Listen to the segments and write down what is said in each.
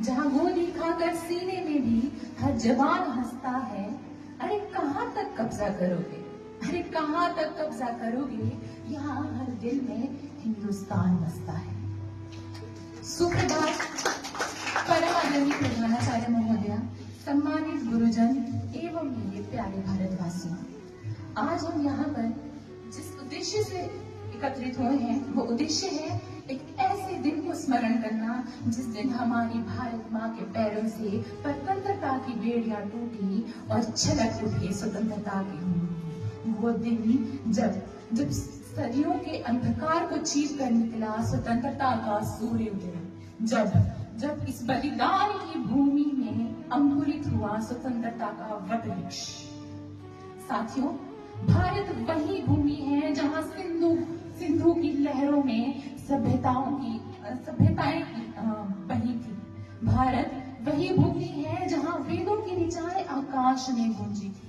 जहां गोली खाकर सीने में भी हर जवान हंसता है। अरे कहां तक कब्जा करोगे, अरे कहां तक कब्जा करोगे, यहाँ हर दिल में हिंदुस्तान बसता है। सुप्रभात परम आदरणीय प्रधानाचार्य महोदया, सम्मानित गुरुजन एवं मेरे प्यारे भारतवासियों, आज हम यहाँ पर जिस उद्देश्य से एकत्रित हुए हैं वो उद्देश्य है एक ऐसे दिन को स्मरण करना जिस दिन हमारी भारत माँ के पैरों से स्वतंत्रता की बेड़ियां टूटी और छलक उठे स्वतंत्रता की हूँ। वो दिन जब सदियों के अंधकार को चीर कर निकला स्वतंत्रता का सूर्य उदय, जब इस बलिदान की भूमि में अंकुरित हुआ स्वतंत्रता का वट वृक्ष। साथियों, भारत वही भूमि है जहाँ सिंधु की लहरों में सभ्यताएं बनी थी। भारत वही भूमि है जहाँ वेदों की ऋचाएं आकाश में गूंजी थी।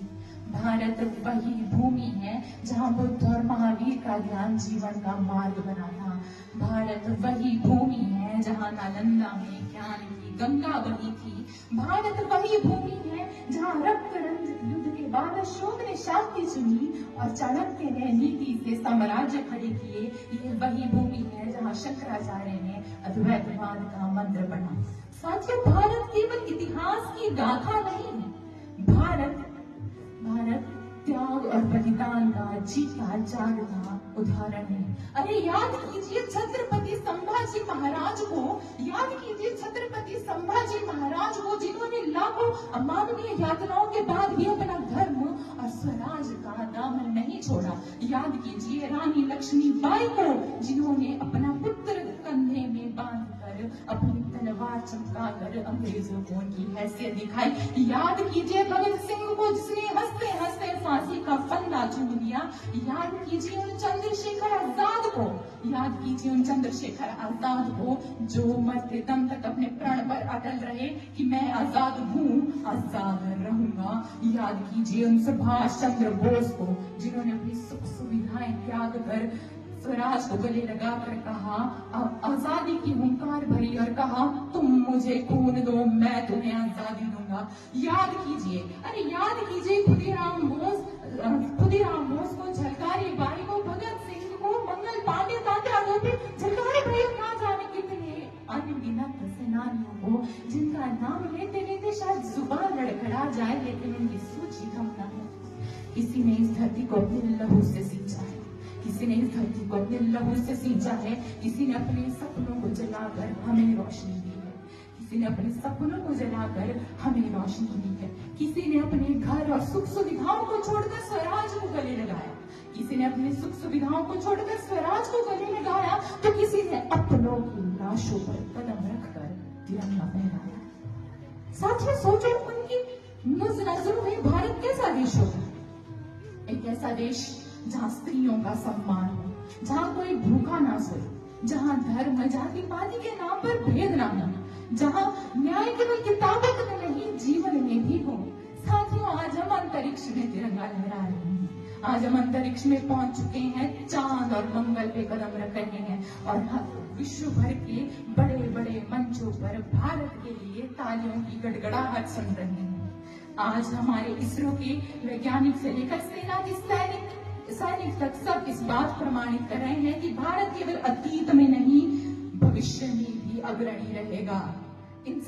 भारत वही भूमि है जहाँ बुद्ध और महावीर का ज्ञान जीवन का मार्ग बना था। भारत वही भूमि है जहाँ नालंदा में ज्ञान की गंगा बही थी। भारत वही भूमि है जहाँ रक्त रंजित युद्ध के बाद अशोक ने शांति चुनी और चाणक्य ने नीति से साम्राज्य खड़े किए। ये वही भूमि है जहाँ शंकराचार्य ने अद्वैतवाद का मंत्र पढ़ा। साथियों, भारत केवल इतिहास की गाथा नहीं है, भारत त्याग और बलिदान का जीता जागता उदाहरण है। अरे याद कीजिए छत्रपति संभाजी महाराज को, याद कीजिए छत्रपति संभाजी महाराज को जिन्होंने लाखों अमानवीय यातनाओं के बाद भी अपना धर्म और स्वराज का दामन नहीं छोड़ा। याद कीजिए रानी लक्ष्मीबाई को जिन्होंने अपना पुत्र कंधे में बांधकर अपनी तलवार चमकाकर अंग्रेजों को उनकी हैसियत दिखाई। याद कीजिए भगत सिंह को जिसने हंसते हंसते फांसी का फंदा चूम दिया। याद कीजिए उन चंद्रशेखर आजाद को, याद कीजिए उन चंद्रशेखर आजाद को जो मरते दम तक अपने प्राण पर अटल रहे कि मैं आजाद हूँ, आजाद रहूंगा। याद कीजिए उन सुभाष चंद्र बोस को जिन्होंने अपनी सुख सुविधाएं त्याग कर स्वराज को गले लगाकर कहा, आजादी की हुंकार भरी और कहा, तुम मुझे खून दो मैं तुम्हें आजादी दूंगा। याद कीजिए, अरे याद कीजिए खुदीराम बोस को, झलकारी बाई को, भगत सिंह को, मंगल पांडे आरोपी झलकारी भाई, ना जाने कितने अनगिनत सेनानियों को जिनका नाम लेते लेते शायद जुबान लड़खड़ा जाए लेकिन उनकी सूची कम न हो। किसी ने इस धरती को अपने लहू से सींचा है, किसी ने इस धरती को अपने लहू से सींचा है, किसी ने अपने सपनों को जलाकर हमें रोशनी दी है, किसी ने अपने सपनों को जलाकर हमें रोशनी दी है, किसी ने अपने घर और सुख सुविधाओं को छोड़कर स्वराज को गले लगाया, किसी ने अपने सुख सुविधाओं को छोड़कर स्वराज को गले लगाया, तो किसी ने अपनों की लाशों पर कदम रखकर तिरंगा फहराया। साथियों, सोचो उनकी नजरों में भारत कैसा देश होगा? एक ऐसा देश जहाँ स्त्रियों का सम्मान हो, जहाँ कोई भूखा ना सोए, जहाँ धर्म जाति पाति के नाम पर भेद ना हो, जहाँ न्याय केवल किताबों में नहीं जीवन में भी हो। साथियों, आज हम अंतरिक्ष में तिरंगा लहरा रहे हैं, आज हम अंतरिक्ष में पहुंच चुके हैं, चांद और मंगल पे कदम रख रहे हैं और विश्व भर के बड़े बड़े मंचों पर भारत के लिए तालियों की गड़गड़ाहट सुन रहे हैं। आज हमारे इसरो के वैज्ञानिक से लेकर सेना के सैनिक तक सब इस बात प्रमाणित कर रहे हैं कि भारत केवल अतीत में नहीं भविष्य में भी अग्रणी रहेगा। इन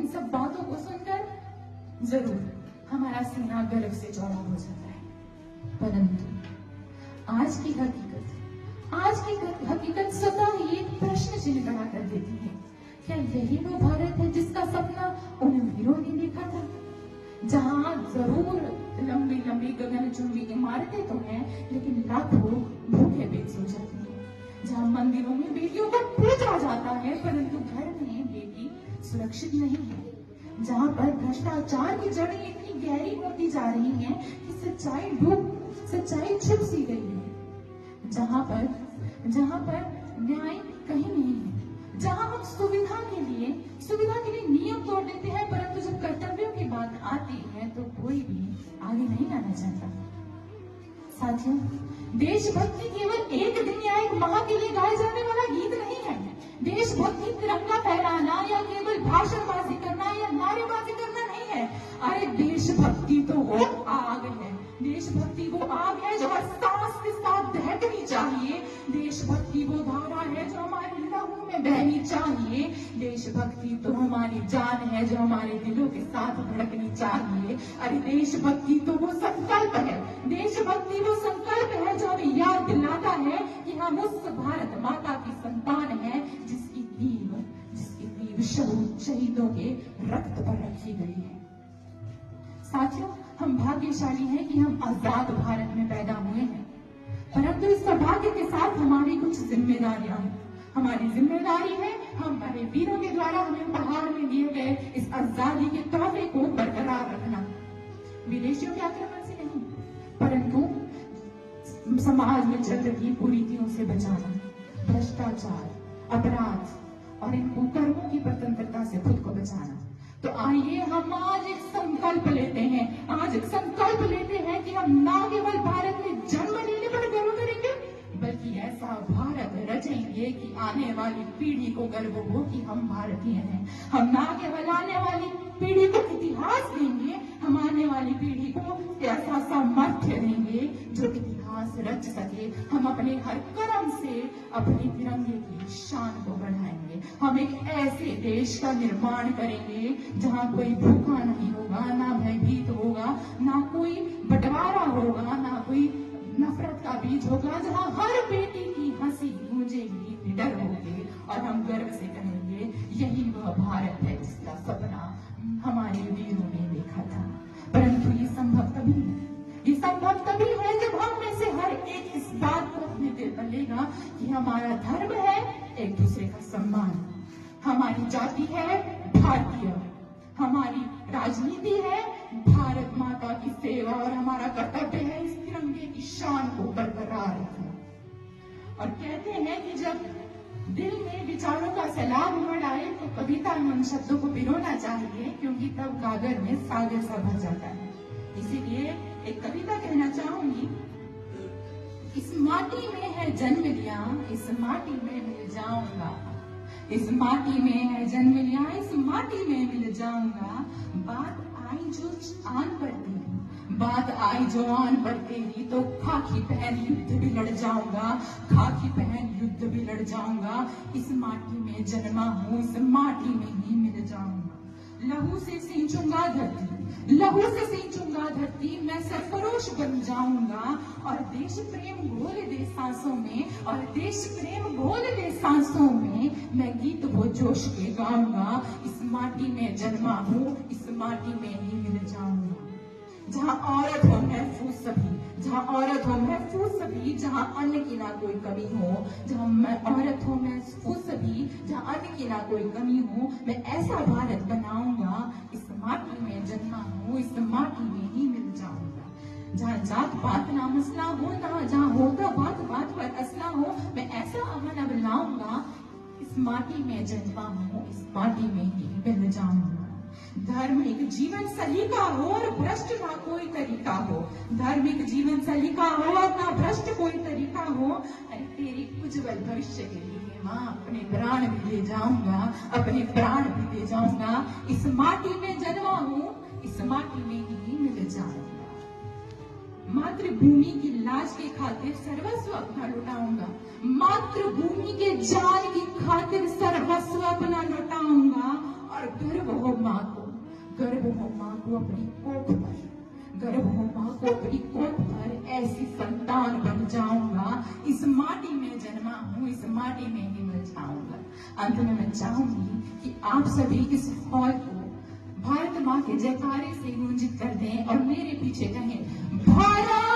सब बातों को सुनकर जरूर हमारा सीना गर्व से चौड़ा हो जाता है, परंतु आज की हकीकत स्वतः ही एक प्रश्न चिन्ह खड़ा कर देती है। क्या यही वो भारत है जिसका सपना उन वीरों ने देखा था, जहाँ जरूर लंबी लंबी गगनचुंबी इमारतें तो हैं लेकिन लाखों भूखे पेट सो जाते हैं, जहाँ मंदिरों में बेटियों को पूजा जाता है परंतु घर में बेटी सुरक्षित नहीं है, जहाँ पर भ्रष्टाचार की जड़ें इतनी गहरी होती जा रही हैं कि सच्चाई छुप सी गई है, जहाँ पर न्याय कहीं नहीं है, जहाँ हम सुविधा के लिए नियम तोड़ देते हैं परंतु जब कर्तव्यों की बात आती है तो कोई भी आगे नहीं आना चाहता। साथियों, देशभक्ति केवल एक दिन या एक माह के लिए गाए जाने वाला गीत नहीं है। देशभक्ति तिरंगा फहराना या केवल भाषणबाजी करना या नारेबाजी करना नहीं है। अरे देशभक्ति तो वो आग है, देशभक्ति वो आग है जो हर सांस के साथ दहकनी चाहिए। देशभक्ति वो धारा है जो हमारे लहू में बहनी चाहिए। देशभक्ति तो हमारी जान है जो हमारे दिलों के साथ धड़कनी चाहिए। अरे देशभक्ति तो वो संकल्प है, देशभक्ति वो संकल्प है जो हमें याद दिलाता है कि हम उस भारत माता की संतान है जिसकी नींव शहीदों के रक्त पर रखी गई है। साथियों, हम भाग्यशाली हैं कि हम आजाद भारत में पैदा हुए हैं, परंतु इस सौभाग्य के साथ हमारी कुछ जिम्मेदारियां हैं। हमारी जिम्मेदारी है हमारे वीरों के द्वारा हमें उपहार में दिए गए इस आजादी के तोहफे को बरकरार रखना, विदेशियों के आक्रमण से नहीं, परंतु समाज में चल रही कुरीतियों से बचाना, भ्रष्टाचार, अपराध और इन कुकर्मों की स्वतंत्रता से खुद को बचाना। तो आइए हम आज एक संकल्प लेते हैं, आज एक संकल्प लेते हैं कि हम ना केवल भारत में जन्म लेने पर गर्व करेंगे, बल्कि ऐसा भारत रचेंगे कि आने वाली पीढ़ी को गर्व हो कि हम भारतीय हैं। हम ना केवल आने वाली पीढ़ी को इतिहास देंगे, हम आने वाली पीढ़ी को ऐसा सामर्थ्य देंगे जो इतिहास रच सके। हम अपने हर कर्म से अपने तिरंगे की शान को बढ़ाएंगे। हम एक ऐसे देश का निर्माण करेंगे जहाँ कोई भूखा नहीं होगा, ना भयभीत होगा, ना कोई बंटवारा होगा, ना कोई नफरत का बीज होगा, जहाँ हर बेटी की हंसी गूंजेगी, निडर होगी और हम गर्व से कहेंगे यही वह भारत है जिसका सपना हमारे वीरों ने देखा था। परंतु ये संभव तभी है, ये संभव तभी है जब हम में से हर एक इस बात को अपने दिल पर लेगा कि हमारा धर्म है एक दूसरे का सम्मान, हमारी जाति है भारतीय, हमारी राजनीति है भारत माता की सेवा और हमारा कर्तव्य है इस तिरंगे की शान को बरकरार रखना। और कहते हैं कि जब दिल में विचारों का सैलाब उमड़ आए तो कविता में उन शब्दों को पिरोना चाहिए, क्योंकि तब कागज में सागर सा भर जाता है। इसीलिए एक कविता कहना चाहूंगी, इस माटी में है जन्म लिया, इस माटी में मिल जाऊंगा, इस माटी में है जन्म लिया, इस माटी में मिल जाऊंगा। बात आई जो आन पर तेरी, बात आई जो आन पर तेरी, तो खाकी पहन युद्ध भी लड़ जाऊंगा, खाकी पहन युद्ध भी लड़ जाऊंगा। इस माटी में जन्मा हूँ, इस माटी में ही मिल जाऊंगा। लहू से सींचूंगा धरती, लहू से सींचूंगा धरती, मैं सरफरोश बन जाऊंगा और देश प्रेम घोल दे सांसों में, और देश प्रेम घोल दे सांसों में, मैं गीत वो जोश के गाऊंगा। इस माटी में जन्मा हूँ, इस माटी में ही मिल जाऊंगा। जहाँ औरत हो महफूज सभी, जहाँ औरत हो महफूज सभी, जहाँ अन्न की ना कोई कमी हो, जहाँ औरत हो महफूज सभी, जहाँ अन्न की ना कोई कमी हो, मैं ऐसा भारत बनाऊंगा। इस माटी में जन्मा हूँ, इस माटी में ही मिल जाऊंगा। जहाँ जात पात ना मसला हो, जहाँ होगा बात बात पर असला हो, मैं ऐसा अमन बनाऊंगा। इस माटी में जन्मा हूँ, इस माटी में ही मिल जाऊंगा। धार्मिक जीवन सलीका हो और भ्रष्ट ना कोई तरीका हो, धार्मिक जीवन सलीका हो और ना भ्रष्ट कोई तरीका हो। अरे तेरी उज्जवल भविष्य के लिए माँ अपने प्राण भी ले जाऊंगा, अपने प्राण भी ले जाऊंगा। इस माटी में जन्मा हूँ, इस माटी में ही मिल जाऊंगा। मातृभूमि की लाज के खातिर सर्वस्व अपना लुटाऊंगा, मातृभूमि के जान की खातिर सर्वस्व अपना लुटाऊंगा। और गर्व हो माँ को, गर्व हो माँ को अपनी कोख पर, गर्व हो माँ को अपनी कोख पर, ऐसी संतान बन जाऊंगा। इस माटी में जन्मा हूँ, इस माटी में ही मिल जाऊंगा। अंत में मैं चाहूंगी कि आप सभी इस हॉल को भारत माँ के जयकारे से गूंजित कर दें और मेरे पीछे कहें, भारत